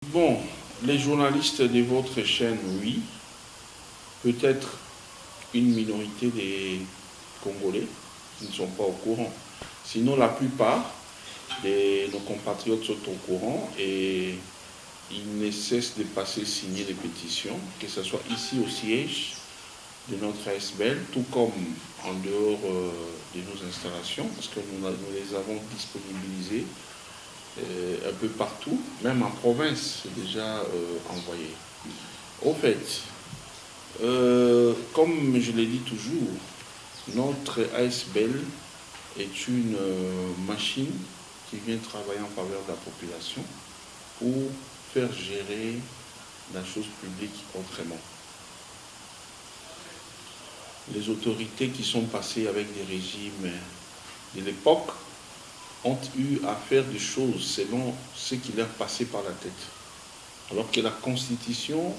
Bon, les journalistes de votre chaîne, oui. Peut-être une minorité des Congolais qui ne sont pas au courant. Sinon, la plupart de nos compatriotes sont au courant et ils ne cessent de passer signer des pétitions, que ce soit ici au siège de notre ASBL, tout comme en dehors de nos installations, parce que nous les avons disponibilisées un peu partout, même en province, c'est déjà envoyé. Au fait, comme je l'ai dit toujours, notre ASBL est une machine qui vient travailler en faveur de la population pour faire gérer la chose publique autrement. Les autorités qui sont passées avec des régimes de l'époque ont eu à faire des choses selon ce qui leur passait par la tête. Alors que la Constitution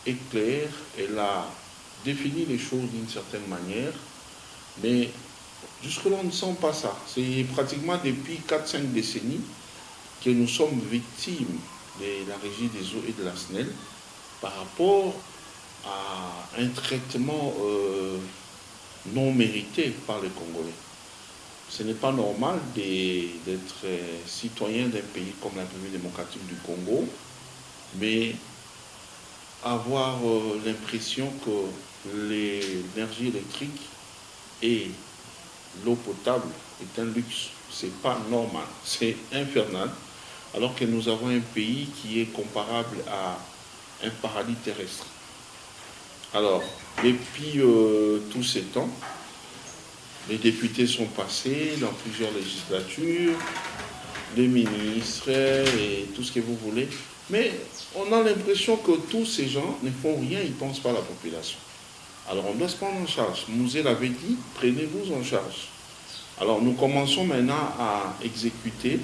est claire, elle a défini les choses d'une certaine manière, mais jusque-là, on ne sent pas ça. C'est pratiquement depuis 4-5 décennies que nous sommes victimes de la Régie des eaux et de la SNEL par rapport à un traitement non mérité par les Congolais. Ce n'est pas normal d'être citoyen d'un pays comme la République démocratique du Congo, mais avoir l'impression que l'énergie électrique et l'eau potable est un luxe. Ce n'est pas normal, c'est infernal, alors que nous avons un pays qui est comparable à un paradis terrestre. Alors, depuis tous ces temps, les députés sont passés dans plusieurs législatures, les ministres et tout ce que vous voulez. Mais on a l'impression que tous ces gens ne font rien, ils ne pensent pas à la population. Alors on doit se prendre en charge. Mouzé l'avait dit, prenez-vous en charge. Alors nous commençons maintenant à exécuter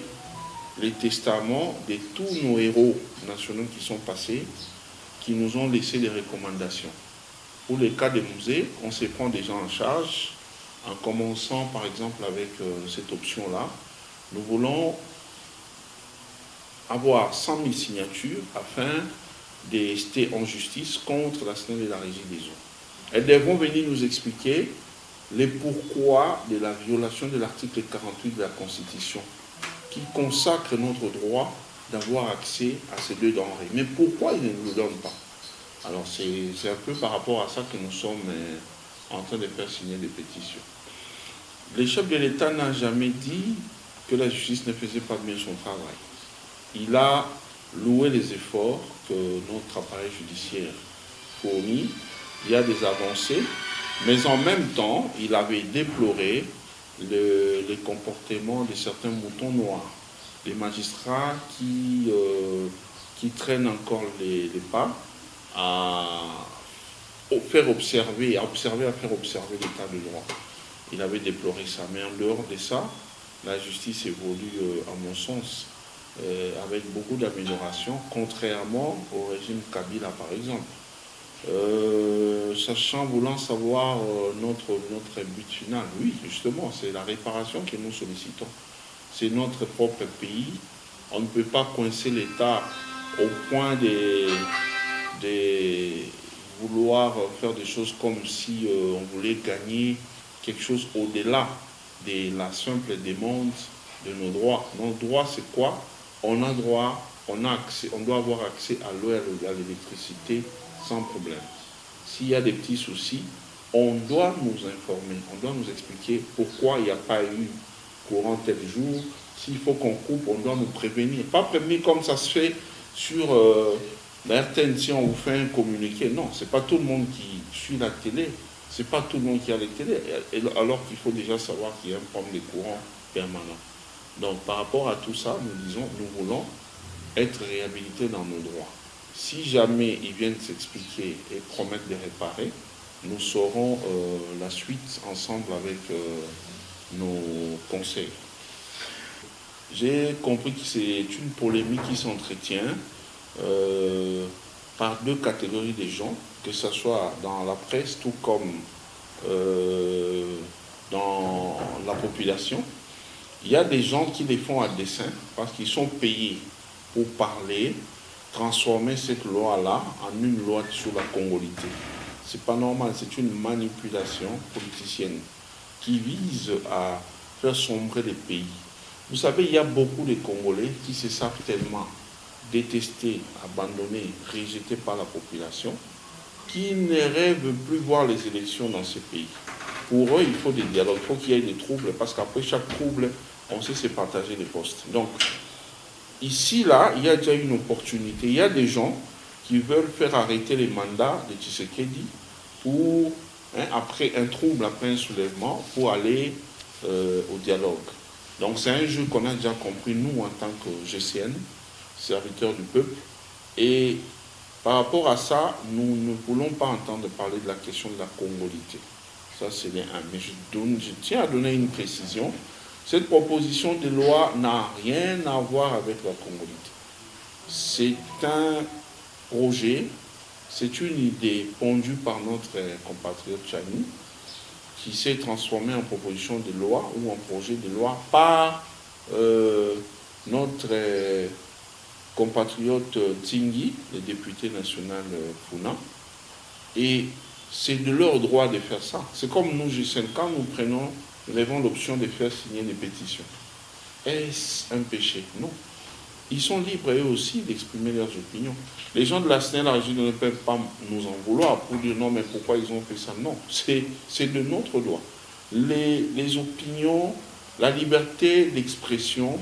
les testaments de tous nos héros nationaux qui sont passés, qui nous ont laissé des recommandations. Pour les cas de Mouzé, on se prend déjà en charge, en commençant par exemple avec cette option-là. Nous voulons avoir 100 000 signatures afin de rester en justice contre la SNEL et la Régie des eaux. Elles devront venir nous expliquer les pourquoi de la violation de l'article 48 de la Constitution, qui consacre notre droit d'avoir accès à ces deux denrées. Mais pourquoi ils ne nous le donnent pas? Alors c'est un peu par rapport à ça que nous sommes en train de faire signer des pétitions. Le chef de l'État n'a jamais dit que la justice ne faisait pas bien son travail. Il a loué les efforts que notre appareil judiciaire fournit. Il y a des avancées, mais en même temps, il avait déploré les comportements de certains moutons noirs, des magistrats qui traînent encore les pas à faire observer, à faire observer l'état de droit. Il avait déploré ça, mais en dehors de ça, la justice évolue, à mon sens, avec beaucoup d'améliorations, contrairement au régime Kabila, par exemple. Voulant savoir notre but final, oui, justement, c'est la réparation que nous sollicitons. C'est notre propre pays. On ne peut pas coincer l'État au point de vouloir faire des choses comme si on voulait gagner quelque chose au-delà de la simple demande de nos droits. Nos droits, c'est quoi? On a droit, on doit avoir accès à l'eau et à l'électricité sans problème. S'il y a des petits soucis, on doit nous informer, on doit nous expliquer pourquoi il n'y a pas eu courant tel jour. S'il faut qu'on coupe, on doit nous prévenir. Pas prévenir comme ça se fait sur la RTN, si on vous fait un communiqué. Non, ce n'est pas tout le monde qui suit la télé. Ce n'est pas tout le monde qui a les télé, alors qu'il faut déjà savoir qu'il y a un problème de courant permanent. Donc par rapport à tout ça, nous voulons être réhabilités dans nos droits. Si jamais ils viennent s'expliquer et promettre de réparer, nous saurons la suite ensemble avec nos conseils. J'ai compris que c'est une polémique qui s'entretient par deux catégories de gens, que ce soit dans la presse tout comme dans la population. Il y a des gens qui les font à dessein parce qu'ils sont payés pour parler transformer cette loi-là en une loi sur la congolité. C'est pas normal, c'est une manipulation politicienne qui vise à faire sombrer les pays. Vous savez, il y a beaucoup de Congolais qui se savent tellement détestés, abandonnés, rejetés par la population, qui ne rêvent plus voir les élections dans ces pays. Pour eux, il faut des dialogues, il faut qu'il y ait des troubles, parce qu'après chaque trouble, on sait se partager les postes. Donc, ici, là, il y a déjà une opportunité. Il y a des gens qui veulent faire arrêter les mandats de Tshisekedi pour, après un trouble, après un soulèvement, pour aller au dialogue. Donc c'est un jeu qu'on a déjà compris, nous, en tant que GCN, serviteurs du peuple. Et par rapport à ça, nous ne voulons pas entendre parler de la question de la congolité. Ça, c'est un. Mais je tiens à donner une précision. Cette proposition de loi n'a rien à voir avec la congolité. C'est un projet, c'est une idée pondue par notre compatriote Chani, qui s'est transformé en proposition de loi ou en projet de loi par notre compatriote Tingui, le député national Funa. Et c'est de leur droit de faire ça. C'est comme nous, GCN, quand nous avons l'option de faire signer des pétitions. Est-ce un péché? Non. Ils sont libres eux aussi d'exprimer leurs opinions. Les gens de la SNEL, la régie ne peuvent pas nous en vouloir pour dire non, mais pourquoi ils ont fait ça? Non, c'est de notre droit. Les opinions, la liberté d'expression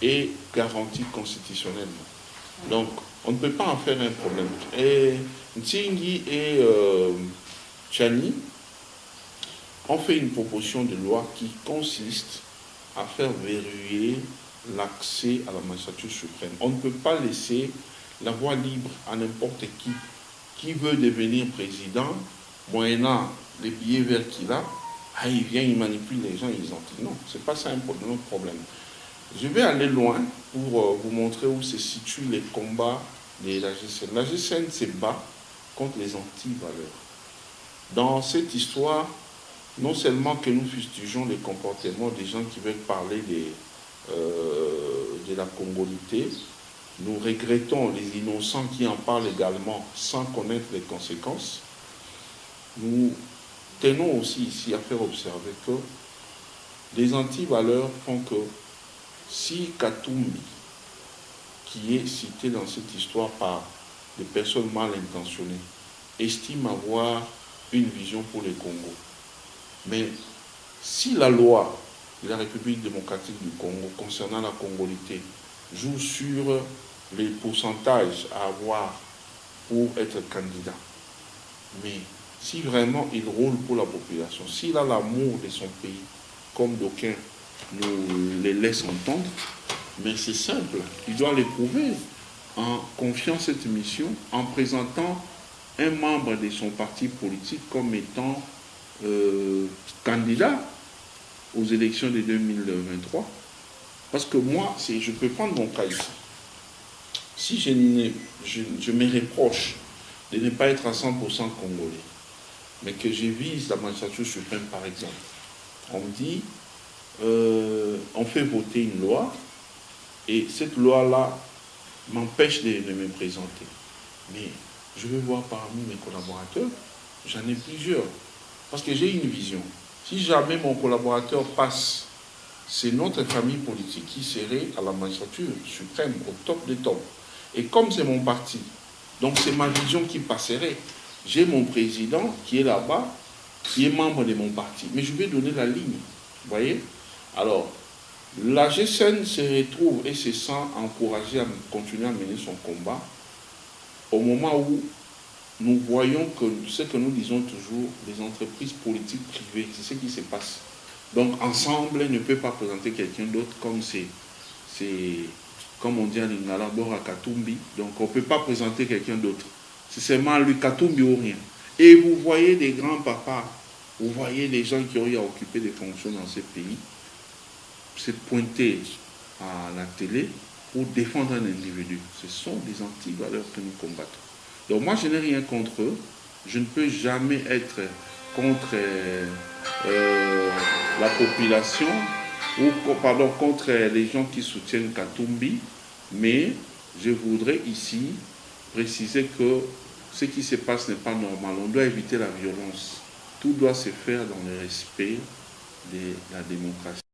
est garantie constitutionnellement. Donc, on ne peut pas en faire un problème. Et Ntingi et Chani ont fait une proposition de loi qui consiste à faire verrouiller l'accès à la magistrature suprême. On ne peut pas laisser la voie libre à n'importe qui veut devenir président, moyennant les billets verts qu'il a, il vient, il manipule les gens, ils ont dit non, c'est pas ça notre problème. Je vais aller loin pour vous montrer où se situent les combats de la GCN. La GCN se bat contre les anti-valeurs. Dans cette histoire, non seulement que nous fustigeons les comportements des gens qui veulent parler de la congolité, nous regrettons les innocents qui en parlent également sans connaître les conséquences. Nous tenons aussi ici à faire observer que les anti-valeurs font que si Katumbi, qui est cité dans cette histoire par des personnes mal intentionnées, estime avoir une vision pour le Congo, mais si la loi de la République démocratique du Congo concernant la congolité joue sur les pourcentages à avoir pour être candidat, mais si vraiment il roule pour la population, s'il a l'amour de son pays, comme d'aucuns nous les laissent entendre, mais c'est simple, il doit l'éprouver en confiant cette mission, en présentant un membre de son parti politique comme étant candidat aux élections de 2023. Parce que moi, je peux prendre mon cas ici. Si je me reproche de ne pas être à 100% congolais, mais que je vise la magistrature suprême par exemple, on me dit, on fait voter une loi, et cette loi-là m'empêche de me présenter. Mais je veux voir parmi mes collaborateurs, j'en ai plusieurs, parce que j'ai une vision. Si jamais mon collaborateur passe, c'est notre famille politique qui serait à la magistrature suprême, au top des tops. Et comme c'est mon parti, donc c'est ma vision qui passerait. J'ai mon président qui est là-bas, qui est membre de mon parti. Mais je vais donner la ligne. Vous voyez? Alors, la GCN se retrouve et se sent encouragée à continuer à mener son combat au moment où nous voyons que ce que nous disons toujours, les entreprises politiques privées, c'est ce qui se passe. Donc, ensemble, ne peut pas présenter quelqu'un d'autre comme comme on dit en lingala, Bora Katumbi. Donc, on ne peut pas présenter quelqu'un d'autre. C'est seulement lui, Katumbi ou rien. Et vous voyez des grands papas, vous voyez des gens qui ont eu à occuper des fonctions dans ces pays, se pointer à la télé pour défendre un individu. Ce sont des anti-valeurs que nous combattons. Donc moi, je n'ai rien contre eux. Je ne peux jamais être contre la population ou contre les gens qui soutiennent Katumbi, mais je voudrais ici préciser que ce qui se passe n'est pas normal. On doit éviter la violence. Tout doit se faire dans le respect de la démocratie.